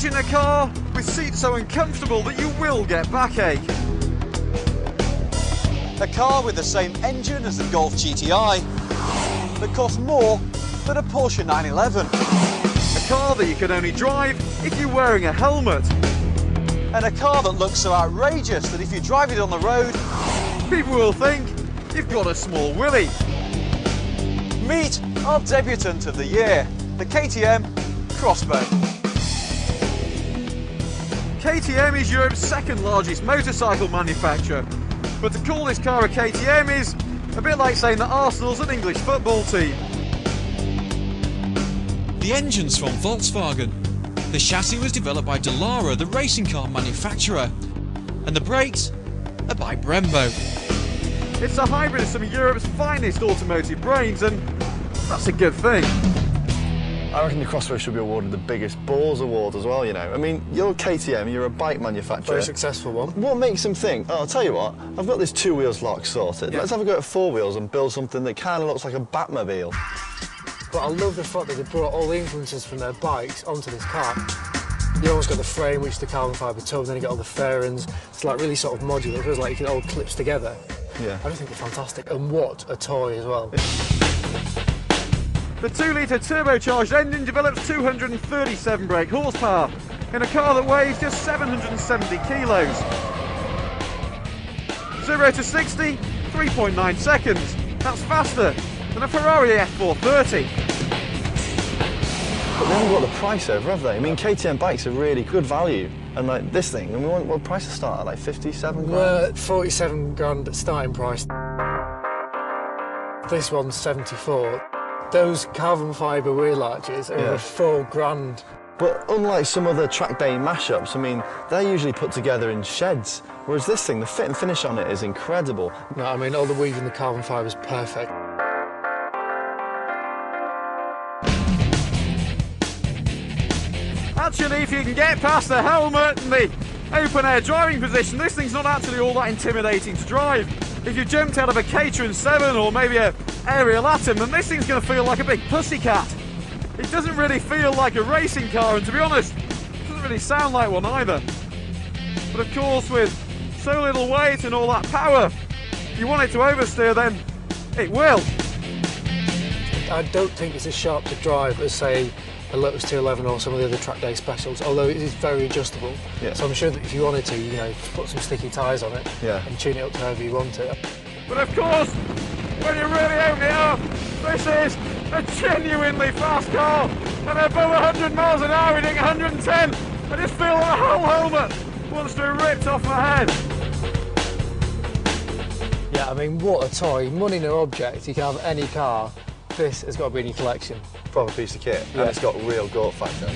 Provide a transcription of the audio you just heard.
Imagine a car with seats so uncomfortable that you will get backache. A car with the same engine as the Golf GTI that costs more than a Porsche 911. A car that you can only drive if you're wearing a helmet. And a car that looks so outrageous that if you drive it on the road, people will think you've got a small willy. Meet our debutant of the year, the KTM Crossbow. KTM is Europe's second largest motorcycle manufacturer, but to call this car a KTM is a bit like saying that Arsenal's an English football team. The engine's from Volkswagen. The chassis was developed by Dallara, the racing car manufacturer, and the brakes are by Brembo. It's a hybrid of some of Europe's finest automotive brains, and that's a good thing. I reckon the Crossbow should be awarded the biggest balls award as well, you know. I mean, you're KTM, you're a bike manufacturer. Very successful one. What makes them think, oh, I'll tell you what, I've got this 2 wheels lock sorted. Let's have a go at 4 wheels and build something that kind of looks like a Batmobile. But I love the fact that they brought all the influences from their bikes onto this car. You almost got the frame, which is the carbon fibre tub, then you get all the fairings. It's like really sort of modular. It feels like it all clips together. Yeah. I just think it's fantastic. And what a toy as well. The 2-litre turbocharged engine develops 237 brake horsepower in a car that weighs just 770 kilos. 0 to 60, 3.9 seconds. That's faster than a Ferrari F430. But they haven't got the price over, have they? I mean, KTM bikes are really good value. And like this thing, I mean, what price to start at? Like 57 grand? 47 grand starting price. This one's 74. Those carbon fibre wheel arches are over 4 grand. But unlike some other track day mashups, I mean, they're usually put together in sheds. Whereas this thing, the fit and finish on it is incredible. No, I mean, all the weave in the carbon fibre is perfect. Actually, if you can get past the helmet and the open-air driving position, this thing's not actually all that intimidating to drive. If you jumped out of a Caterham 7 or maybe a Ariel Atom, then this thing's going to feel like a big pussycat. It doesn't really feel like a racing car, and to be honest, it doesn't really sound like one either. But of course, with so little weight and all that power, if you want it to oversteer, then it will. I don't think it's as sharp to drive as, say, a Lotus 211 or some of the other track day specials, although it is very adjustable. Yeah. So I'm sure that if you wanted to, you know, put some sticky tyres on it and tune it up to however you want it. But of course, when you really open it up, this is a genuinely fast car, and above 100 miles an hour, hitting 110. I just feel like the whole helmet wants to be ripped off my head. Yeah, I mean, what a toy. Money no object. You can have any car. This has got to be in your collection. Proper piece of kit, and it's got real gore factor.